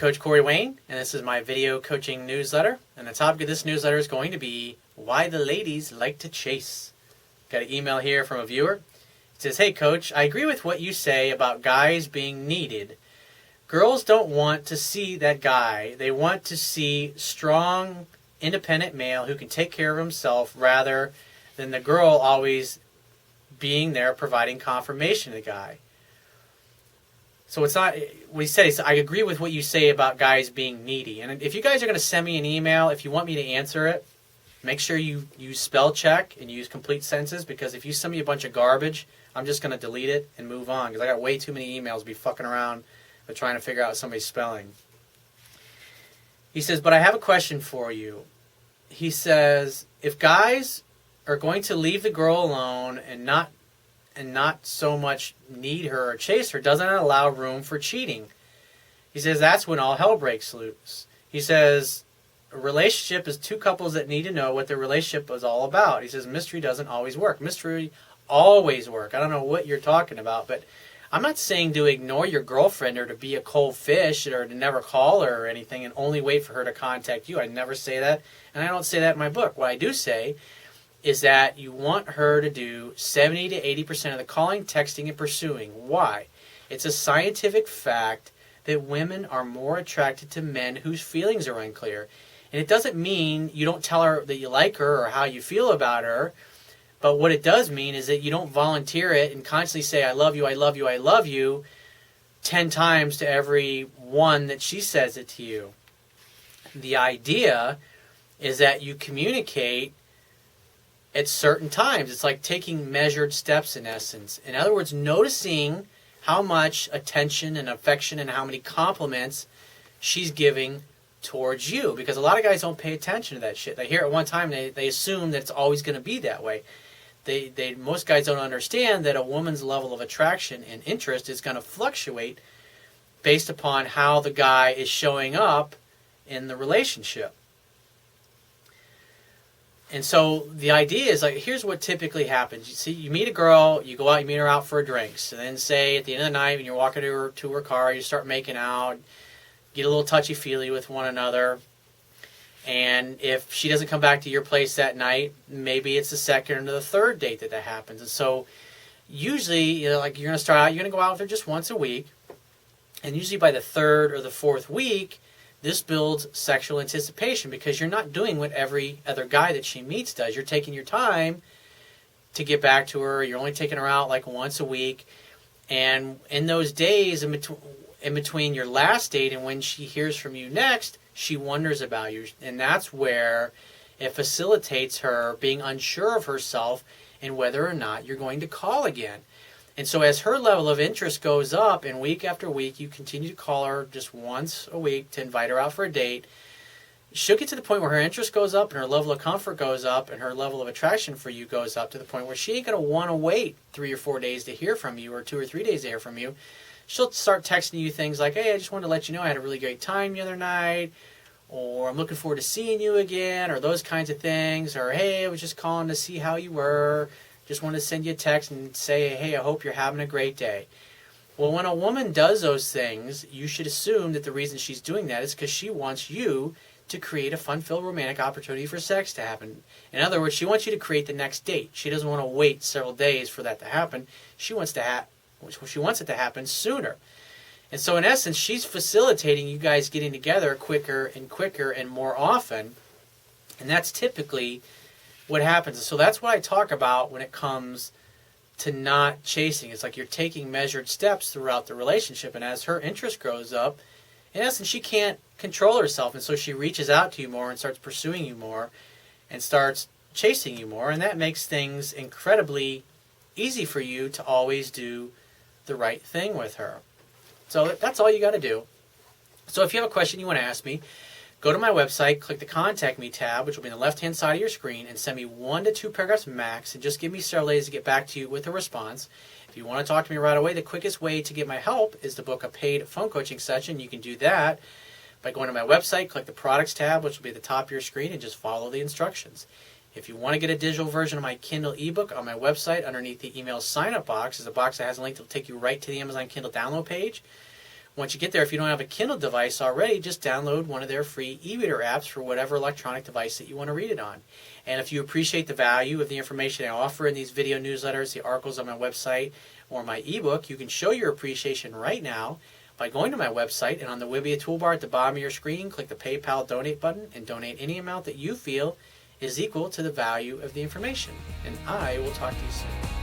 Coach Corey Wayne, and this is my video coaching newsletter. And the topic of this newsletter is going to be why the ladies like to chase. Got an email here from a viewer. It says, "Hey Coach, I agree with what you say about guys being needed. Girls don't want to see that guy. They want to see strong, independent male who can take care of himself rather than the girl always being there providing confirmation to the guy." So it's not, what he said is, I agree with what you say about guys being needy. And if you guys are going to send me an email, if you want me to answer it, make sure you use spell check and use complete sentences, because if you send me a bunch of garbage, I'm just going to delete it and move on, because I got way too many emails to be fucking around with trying to figure out somebody's spelling. He says, "But I have a question for you." He says, if guys are going to leave the girl alone and not so much need her or chase her, doesn't it allow room for cheating? He says that's when all hell breaks loose. He says a relationship is two couples that need to know what their relationship is all about. He says mystery doesn't always work. Mystery always work. I don't know what you're talking about, but I'm not saying to ignore your girlfriend or to be a cold fish or to never call her or anything and only wait for her to contact you. I never say that, and I don't say that in my book. What I do say is that you want her to do 70 to 80% of the calling, texting, and pursuing. Why? It's a scientific fact that women are more attracted to men whose feelings are unclear. And it doesn't mean you don't tell her that you like her or how you feel about her, but what it does mean is that you don't volunteer it and constantly say, I love you, I love you, I love you, 10 times to every one that she says it to you. The idea is that you communicate at certain times. It's like taking measured steps in essence. In other words, noticing how much attention and affection and how many compliments she's giving towards you. Because a lot of guys don't pay attention to that shit. They hear it one time, they assume that it's always going to be that way. Most guys don't understand that a woman's level of attraction and interest is going to fluctuate based upon how the guy is showing up in the relationship. And so the idea is, like, here's what typically happens. You see, you meet a girl, you go out, you meet her out for drinks, and then say at the end of the night when you're walking to her car, you start making out, get a little touchy-feely with one another. And if she doesn't come back to your place that night, maybe it's the second or the third date that happens. And so usually, like, you're going to start out, you're going to go out with her just once a week. And usually by the third or the fourth week, this builds sexual anticipation, because you're not doing what every other guy that she meets does. You're taking your time to get back to her. You're only taking her out like once a week. And in those days, in between your last date and when she hears from you next, she wonders about you. And that's where it facilitates her being unsure of herself and whether or not you're going to call again. And so as her level of interest goes up, and week after week you continue to call her just once a week to invite her out for a date, she'll get to the point where her interest goes up and her level of comfort goes up and her level of attraction for you goes up to the point where she ain't going to want to wait 3 or 4 days to hear from you or 2 or 3 days to hear from you. She'll start texting you things like, hey, I just wanted to let you know I had a really great time the other night, or I'm looking forward to seeing you again, or those kinds of things, or hey, I was just calling to see how you were. Just wanted to send you a text and say, hey, I hope you're having a great day. Well, when a woman does those things, you should assume that the reason she's doing that is because she wants you to create a fun-filled romantic opportunity for sex to happen. In other words, she wants you to create the next date. She doesn't want to wait several days for that to happen. She wants it to happen sooner. And so in essence, she's facilitating you guys getting together quicker and more often. And that's typically what happens. So that's what I talk about when it comes to not chasing. It's like you're taking measured steps throughout the relationship, and as her interest grows up, in essence, she can't control herself, and so she reaches out to you more and starts pursuing you more and starts chasing you more, and that makes things incredibly easy for you to always do the right thing with her. So that's all you got to do. So if you have a question you want to ask me, go to my website, click the Contact Me tab, which will be on the left-hand side of your screen, and send me 1 to 2 paragraphs max, and just give me several days to get back to you with a response. If you want to talk to me right away, the quickest way to get my help is to book a paid phone coaching session. You can do that by going to my website, click the Products tab, which will be at the top of your screen, and just follow the instructions. If you want to get a digital version of my Kindle ebook, on my website, underneath the email sign-up box, is a box that has a link that will take you right to the Amazon Kindle download page, Once you get there, if you don't have a Kindle device already, just download one of their free e-reader apps for whatever electronic device that you want to read it on. And if you appreciate the value of the information I offer in these video newsletters, the articles on my website, or my ebook, you can show your appreciation right now by going to my website, and on the Wibiya toolbar at the bottom of your screen, click the PayPal donate button and donate any amount that you feel is equal to the value of the information. And I will talk to you soon.